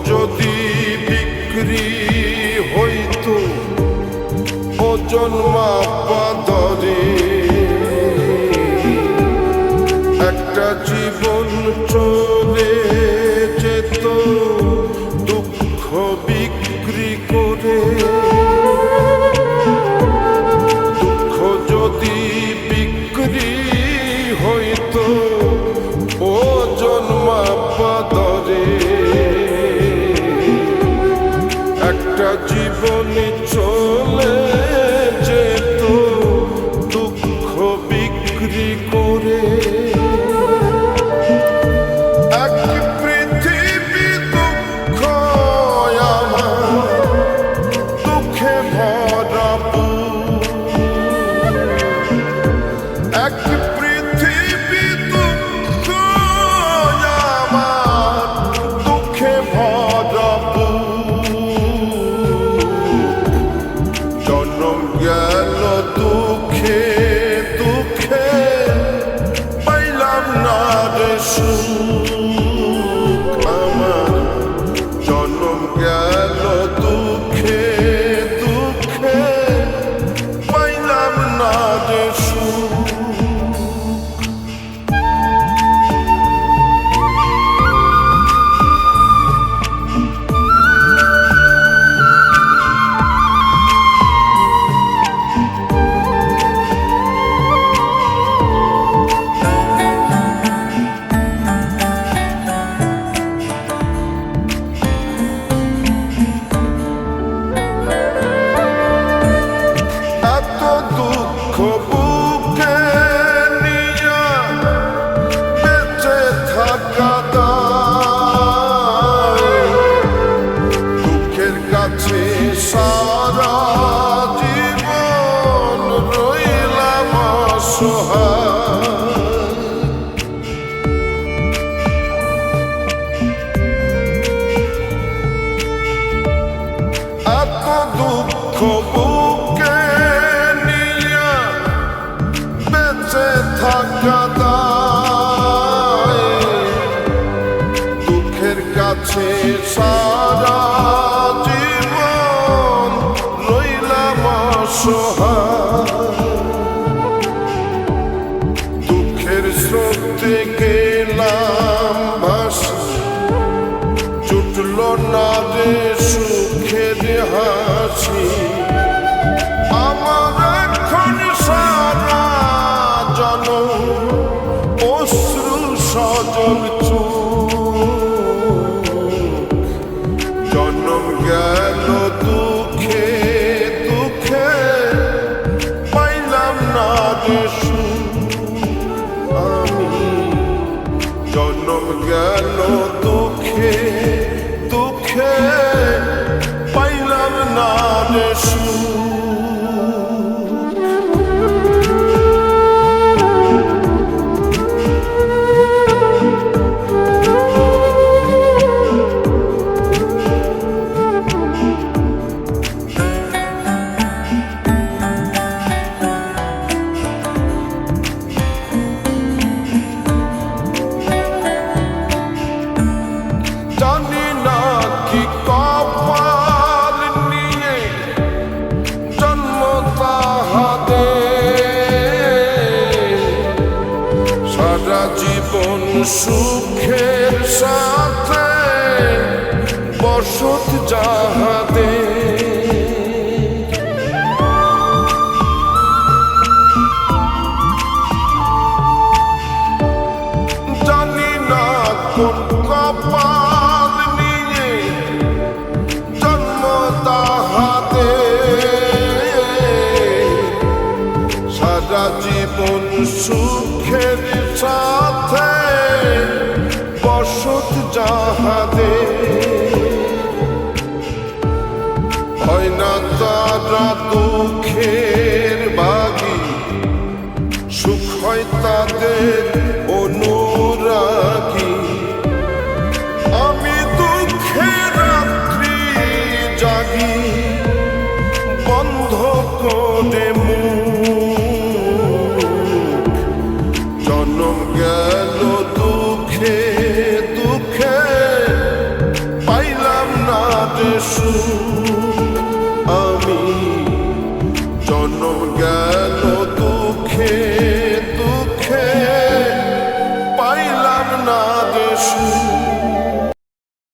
যদি বিক্রি হইতো ওজন মাপা দরে, একটা জীবন চলে যেত দুঃখ বিক্রি করে। দুঃখ যদি বিক্রি হইতো ওজন মাপা দরে, একটা জীবন চলে যেত দুঃখ বিক্রি করে। এক পৃথিবী দুঃখ আমার দুঃখে ভরপুর, এক পৃথিবী দুঃখ আমার দুঃখে ভরপুর। জন্ম গেল দুঃখে দুঃখে পাইলাম না রে সুখ আমার। জন্ম গেল দুঃখে দুঃখে পাইলাম না রে সুখ। দুঃখ বুকে নিয়ে বেঁচে থাকা দায়, দুঃখের কাছে সারা জীবন রইলাম অসহায়। এত দুঃখ বুকে থাকা দায়, দুঃখের কাছে সারা জীবন রইলাম অসহায়। দুঃখের স্রোতে গেলাম ভাসি, জুটল না রে সুখের হাসি। আমার এখন সারা অশ্রু সজল চোখ। জন্ম গেল দুঃখে দুঃখে পাইলাম না রে সুখ আমি। জন্ম গেল দুঃখে দুঃখে পাইলাম না রে সুখ। জানি না কি কপাল নিয়ে জন্ম তাহাদের, সারা জীবন সুখের সাথে বসত যাহাদের। জানি না কোন কপাল নিয়ে জন্ম তাহাদের, সারা জীবন সুখের সাথে বসত যাহাদের। হয় না তারা দুঃখের বাগী, সুখ হয় তাদের অনুরাগী। আমি দুঃখের রাত্রি জাগি বন্ধ করে মুখ। জন্ম গেল দুঃখে দুঃখে পাইলাম আমি জন্ম গেল দুঃখে দুঃখে পাইলাম না দেশ।